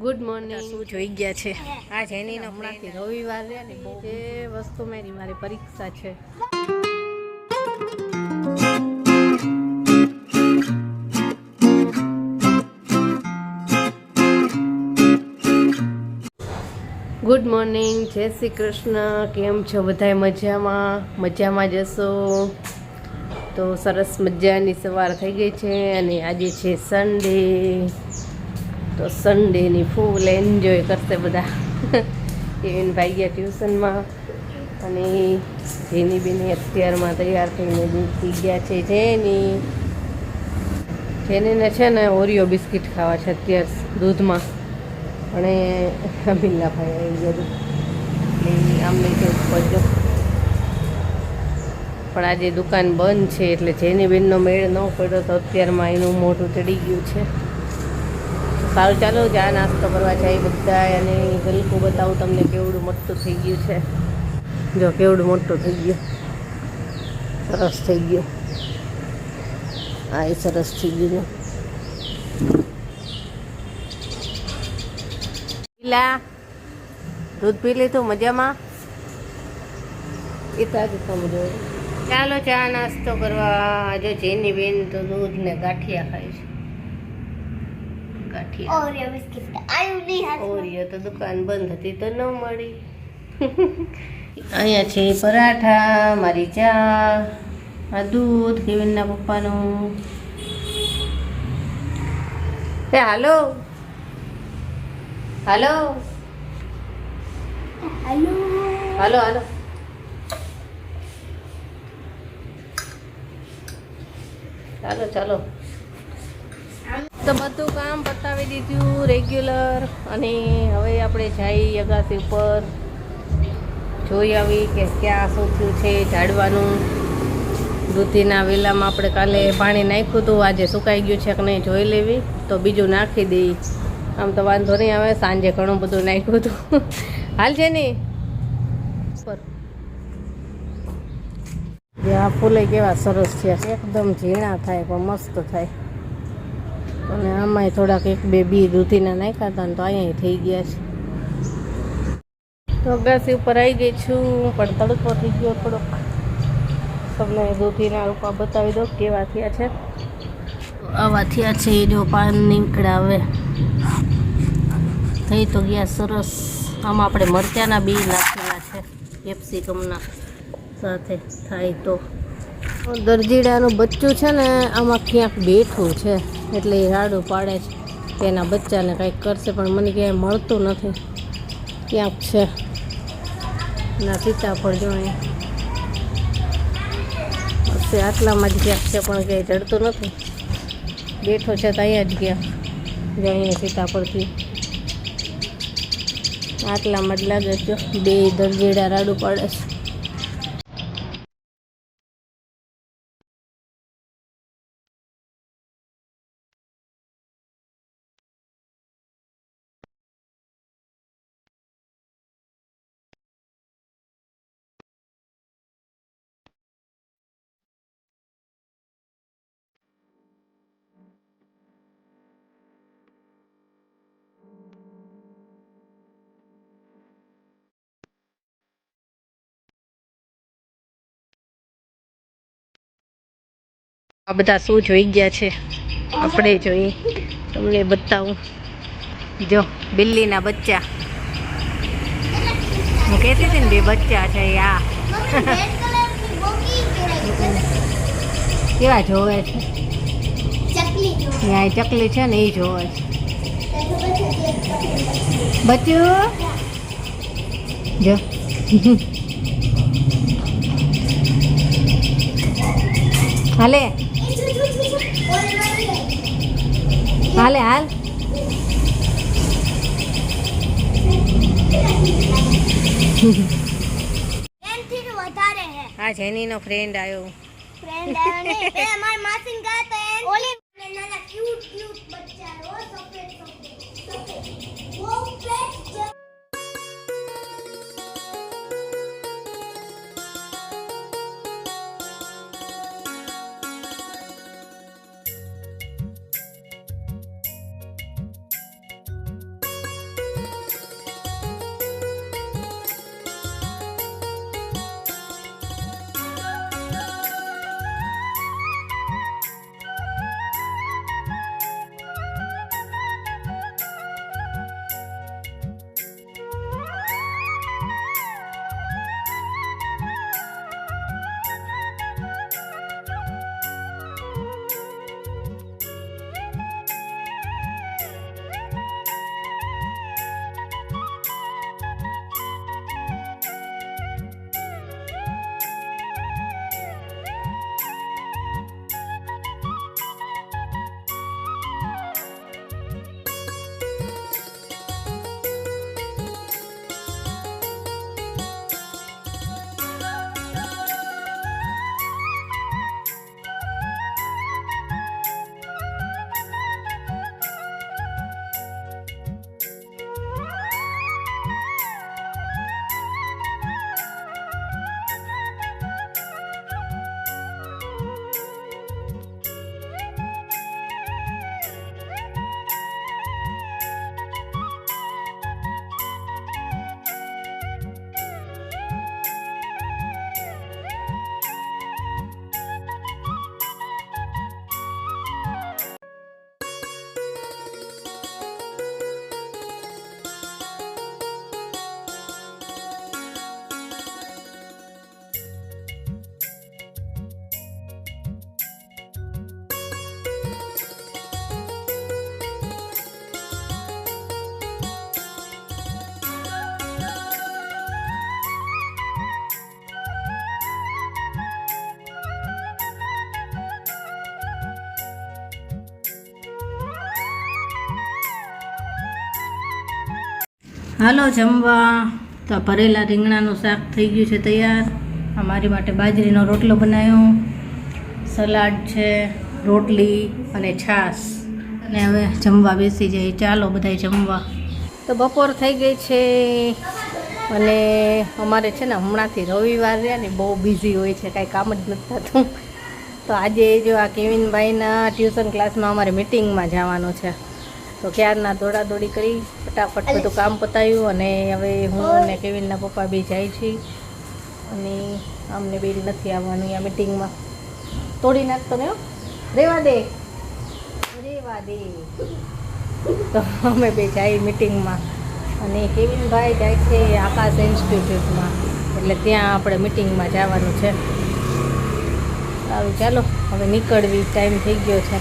Good morning. શું જોઈ ગયા છે આ જેનીનો હમણાંથી રવિવાર છે ને બહુ જે વસ્તુ મારી પરીક્ષા છે. ગુડ મોર્નિંગ, જય શ્રી કૃષ્ણ. કેમ છો બધાય? મજામાં જશો તો સરસ મજાની સવાર થઈ ગઈ છે અને આજે છે સન્ડે. તો સન્ડેની ફૂલ એન્જોય કરશે બધા. એન ભાઈ ગયા ટ્યુશનમાં અને જેની બેને અત્યારમાં તૈયાર થઈને થઈ ગયા છે. જેનીને છે ને ઓરિયો બિસ્કિટ ખાવા છે અત્યારે દૂધમાં. અને બિલ્લાભાઈ આવી ગયા એટલે આમ નહીં કે પડજો. પણ આજે દુકાન બંધ છે એટલે જેની બેનનો મેળ ન પડ્યો તો અત્યારમાં એનું મોઢું ચડી ગયું છે. સારું, ચાલો ચા નાસ્તો કરવા જાય બધા. અને ગલકું બતાવું તમને કેવડું મોટું થઈ ગયું છે. જો કેવડું મોટું થઈ ગયું, સરસ થઈ ગયું. હા, એ સરસ થઈ ગયું. પીલા દૂધ પી લીધું? મજામાં? એ તાજું સમજો. ચાલો ચા નાસ્તો કરવા. જો જેની બેન તો દૂધ ને ગાંઠિયા ખાય છે. ઓરિયો તો દુકાન બંધ હતી તો ન મળી. અહીંયા છે પરાઠા, મારી ચા, આ દૂધ કેવિનના પપ્પાનું. એ હાલો હાલો હાલો હાલો હાલો. ચાલો ચાલો. તો બધું કામ પતાવી દીધું રેગ્યુલર. અને હવે આપણે જઈ અગાસી ઉપર જોઈ આવી કે ક્યાં શું થયું છે ઝાડવાનું. દૂધીના વેલામાં આપણે કાલે પાણી નાખ્યું હતું, આજે સુકાઈ ગયું છે કે નહીં જોઈ લેવી. તો બીજું નાખી દઈ. આમ તો વાંધો નહીં આવે, સાંજે ઘણું બધું નાખ્યું હતું. હાલ છે ને જે આ ફૂલે કેવા સરસ છે, એકદમ ઝીણા થાય પણ મસ્ત થાય. અને આમાંય થોડાક એક બે બી દૂધીના નાખ્યા હતા ને તો અહીંયા થઈ ગયા છે. તો અગાસી ઉપર આવી ગઈ છું, પણ તડકો થઈ ગયો થોડોક. તમને દૂધીના રૂપા બતાવી દો કેવા થયા છે. આવા થયા છે. જો પાન નીકળ્યા હવે થઈ તો ગયા સરસ. આમાં આપણે મરચાંના બી નાખેલા છે કેપ્સિકમના સાથે થાય તો. દરજીડાનું બચ્ચું છે ને આમાં ક્યાંક બેઠું છે એટલે એ રાડું પાડે છે કે એના બચ્ચાને કંઈક કરશે, પણ મને ક્યાંય મળતું નથી. ક્યાંક છે ના સીતાફળ જો અહીંયા આટલામાં જ ક્યાંક છે પણ ક્યાંય ચડતું નથી. બેઠો છે તો અહીંયા જ ક્યાંક જો અહીંયા સીતાફળથી આટલામાં જ લાગે છે. બે દરજીડા રાડું પાડે છે. આ બધા શું જોઈ ગયા છે આપણે જોઈએ. તમને બતાવું. જો બિલ્લીના બચ્ચા. હું કહેતી હતી ને બે બચ્ચા છે. આ કેવા જોવે છે? ત્યાં ચકલી છે ને એ જોવે છે. બચ્ચું જો હાલે હાલે હાલ. હા, જેનીનો ફ્રેન્ડ આવ્યો. હાલો જમવા. તો ભરેલા રીંગણાનું શાક થઈ ગયું છે તૈયાર. અમારી માટે બાજરીનો રોટલો બનાવ્યો, સલાડ છે, રોટલી અને છાશ. અને હવે જમવા બેસી જાય. ચાલો બધાય જમવા. તો બપોર થઈ ગઈ છે અને અમારે છે ને હમણાંથી રવિવાર રહ્યા ને બહુ બિઝી હોય છે, કાંઈ કામ જ નથી થતું. તો આજે જો આ કેવિનભાઈના ટ્યુશન ક્લાસમાં અમારે મિટિંગમાં જવાનું છે. તો ક્યારના દોડાદોડી કરી ફટાફટ બધું કામ પતાવ્યું અને હવે હું અને કેવિનના પપ્પા બી જાય છીએ અને અમને બી નથી આવવાનું આ મિટિંગમાં. તોડી નાખતો ને રેવા દે. તો અમે બે જાય મિટિંગમાં અને કેવિનભાઈ જાય છે આકાશ ઇન્સ્ટિટ્યૂટમાં, એટલે ત્યાં આપણે મિટિંગમાં જવાનું છે. સારું ચાલો હવે નીકળવી, ટાઈમ થઈ ગયો છે.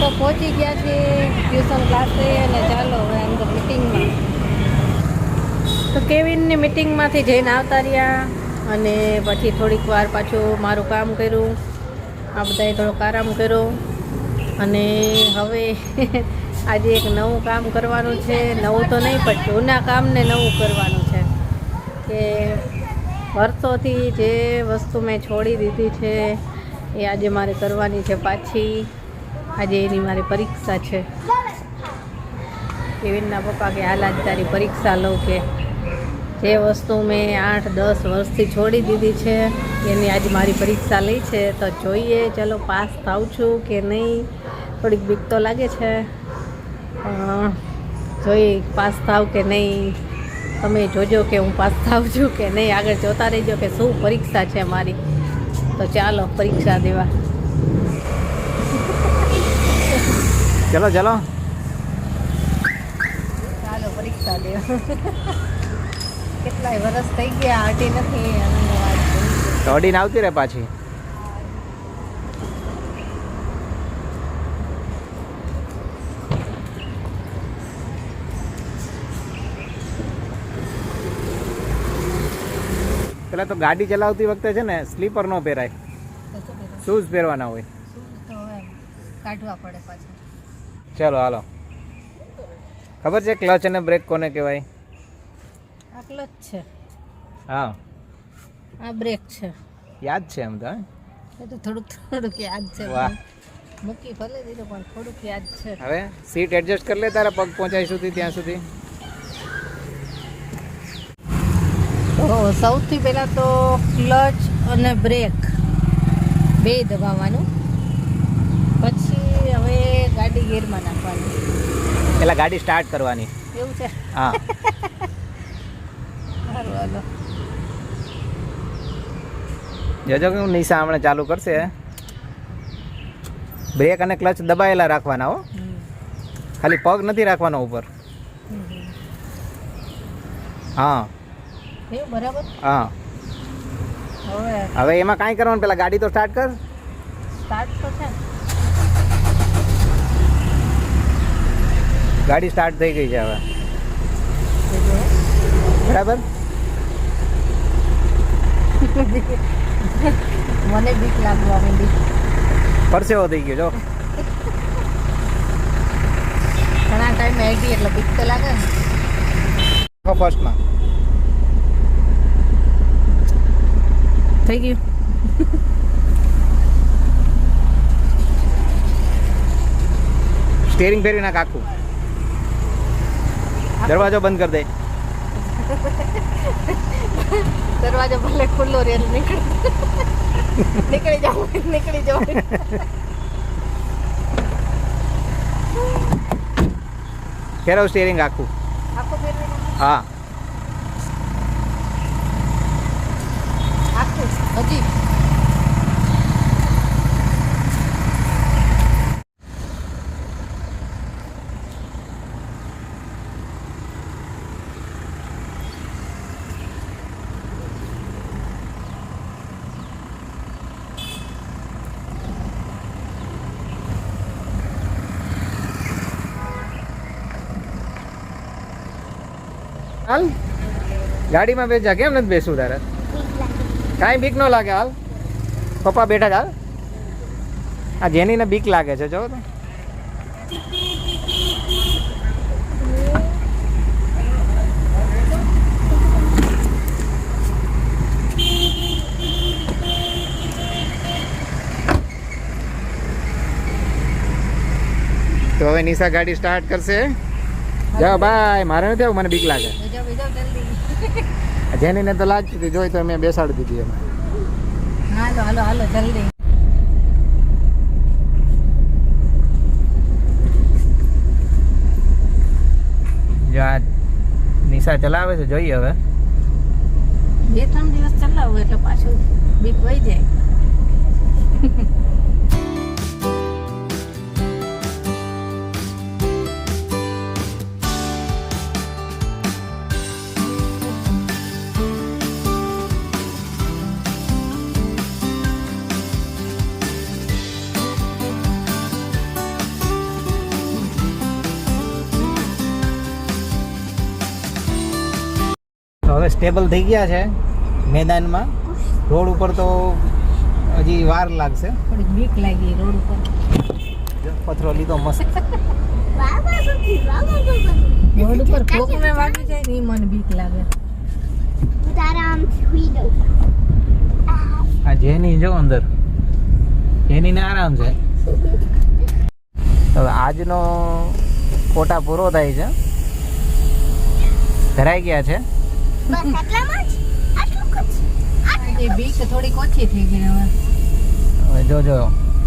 તો પહોંચી ગયા છે ટ્યુશન ક્લાસે અને ચાલો હવે અંદર મિટિંગમાં. તો કેવિનની મિટિંગમાંથી જઈને આવતા રહ્યા અને પછી થોડીક વાર પાછું મારું કામ કર્યું, આ બધાએ થોડોક આરામ કર્યો અને હવે આજે એક નવું કામ કરવાનું છે. નવું તો નહીં પણ જૂના કામને નવું કરવાનું છે કે વર્ષોથી જે વસ્તુ મેં છોડી દીધી છે એ આજે મારે કરવાની છે પાછી. આજે એની મારી પરીક્ષા છે. કેવિનના પપ્પા કે હાલ આજ તારી પરીક્ષા લઉં, કે જે વસ્તુ મેં 8-10 વર્ષથી છોડી દીધી છે એની આજે મારી પરીક્ષા લઈ છે. તો જોઈએ ચલો પાસ થાઉં છું કે નહીં. થોડીક બીક તો લાગે છે, જોઈએ પાસ થાવ કે નહીં. તમે જોજો કે હું પાસ થાઉં છું કે નહીં. આગળ જોતા રહેજો કે શું પરીક્ષા છે મારી. તો ચાલો પરીક્ષા દેવા. ચલો ચલો ચાલો પરીક્ષા દેવા. કેટલાય વર્ષ થઈ ગયા હાટી નથી અને દોડીને આવતી રહે પાછી. પેલા તો ગાડી ચલાવતી વખતે છે ને સ્લીપર ન પહેરાય, શૂઝ પહેરવાના હોય. કાઢવા પડે પાછા. ચલો હાલો. ખબર છે ક્લચ અને બ્રેક કોને કહેવાય? આ ક્લચ છે, હા આ બ્રેક છે. યાદ છે એમ તો? એ તો થોડુંક યાદ છે. વાહ, મૂકી ભલે દીધું પણ થોડુંક યાદ છે. હવે સીટ એડજસ્ટ કરી લે તારા પગ પહોંચાય સુધી ત્યાં સુધી. તો સૌથી પહેલાં તો ક્લચ અને બ્રેક બે દબાવવાનું, પછી હવે ગાડી ગેરમાં નાખવાની. પેલા ગાડી સ્ટાર્ટ કરવાની. એવું છે? હા. સારું હાલો. જોજો કે હું નિશા હમણાં ચાલુ કરશે. બ્રેક અને ક્લચ દબાયેલા રાખવાના હો, ખાલી પગ નથી રાખવાનો ઉપર. હા એવું બરાબર. હા. હવે એમાં કાંઈ કરવાનું, પેલા ગાડી તો સ્ટાર્ટ કર. સ્ટાર્ટ તો છે. ગાડી સ્ટાર્ટ થઈ ગઈ છે હવે. બરાબર. મને બીક લાગવા માંડી. પરસેવો થઈ ગયો જો. ઘણા ટાઈમ આવી એટલે બીક તો લાગે ને. ફર્સ્ટમાં થઈ ગયું. સ્ટીયરિંગ ફેરવી નાખ આખું. દરવાજો બંધ કરી દે. દરવાજો ભલે ખુલ્લો રહે, નીકળી જાવ. ફેરવ સ્ટીયરિંગ આખું. આખું ફેરવી નાખો. હા આખું હજી. હાલ ગાડીમાં બેસજા. કેમ નથી બેસવું તારે? કાંઈ બીક ન લાગે? હાલ પપ્પા બેઠા જ. હાલ આ જેનીને બીક લાગે છે જો તો. તો હવે નિશા ગાડી સ્ટાર્ટ કરશે. જાઓ બાય. મારે નથી આવું, મને બીક લાગે. બીજો જલ્દી. જેનીને તો લાગતી હતી, જોઈ તો મેં બેસાડી દીધી એમાં. હાલો હાલો હાલો જલ્દી. જો આ નિશા ચલાવે છે, જોઈએ હવે. 2-3 દિવસ ચલાવું એટલે પાછું બીક વહી જાય. તો હવે સ્ટેબલ થઈ ગયા છે મેદાનમાં. રોડ ઉપર તો હજી વાર લાગશે. થોડીક બીક લાગી રોડ ઉપર. પથરો લીધો મસ્ત. રોડ ઉપર કોકને વાગી જાય ને ઈ મને બીક લાગે. આ જેની જો અંદર, જેની ને આરામ છે. હવે આજનો કોટા પૂરો થાય છે, ધરાઈ ગયા છે. એ બીક થોડીક ઓછી થઈ ગઈ હવે. હવે જોજો.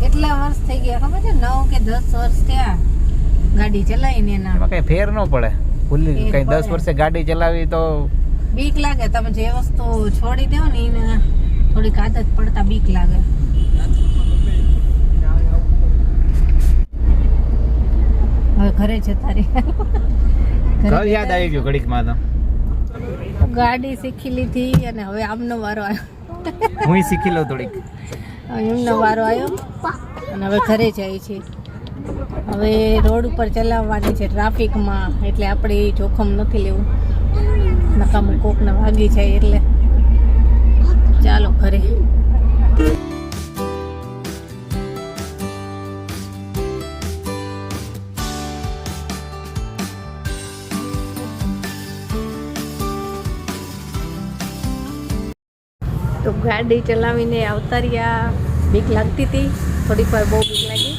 કેટલા વર્ષ થઈ ગયા ખબર છે? 9 કે 10 વર્ષ થયા ગાડી ચલાવીને એના. એમાં કઈ ફેર ન પડે. ભૂલી કઈ 10 વર્ષે ગાડી ચલાવી તો બીક લાગે. તમે જે વસ્તુ છોડી દો ને એને થોડીક આદત પડતા બીક લાગે. હવે ઘરે જતા રહ્યા. ઘર યાદ આવી ગયું ઘડીકમાં તો. ગાડી શીખી લીધી અને હવે આમનો વારો આવ્યો. હું શીખી લઉં થોડીક. એમનો વારો આવ્યો અને હવે ઘરે જાય છે. હવે રોડ ઉપર ચલાવવાની છે ટ્રાફિકમાં, એટલે આપણે જોખમ નથી લેવું. નકામું કોકને વાગી જાય એટલે ચાલો ઘરે. તો ગાડી ચલાવીને આવતા રહ્યા. બીક લાગતી હતી થોડીક વાર, બહુ બીક લાગી,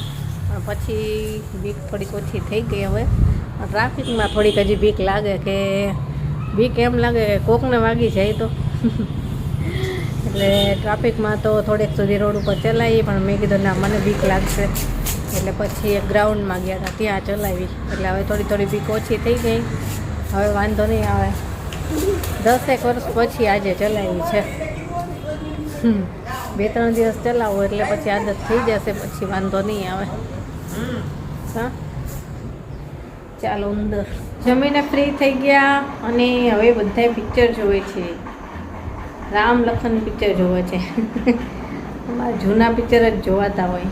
પણ પછી બીક થોડીક ઓછી થઈ ગઈ. હવે ટ્રાફિકમાં થોડીક હજી બીક લાગે, કે બીક એમ લાગે કોકને વાગી જાય તો. એટલે ટ્રાફિકમાં તો થોડેક સુધી રોડ ઉપર ચલાવી, પણ મેં કીધું ના મને બીક લાગશે, એટલે પછી એક ગ્રાઉન્ડમાં ગયા હતા ત્યાં ચલાવી. એટલે હવે થોડી બીક ઓછી થઈ ગઈ. હવે વાંધો નહીં આવે. 10 વર્ષ પછી આજે ચલાવી છે. 2-3 દિવસ ચલાવો એટલે પછી આદત થઈ જશે, પછી વાંધો નહીં આવે. હા ચાલો અંદર. જમીને ફ્રી થઈ ગયા અને હવે બધા પિક્ચર જોવે છે. રામ લખન પિક્ચર જોવે છે. અમારા જૂના પિક્ચર જ જોવાતા હોય.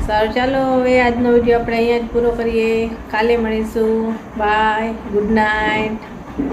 સારું ચાલો, હવે આજનો વિડીયો આપણે અહીંયા જ પૂરો કરીએ. કાલે મળીશું. Bye, good night.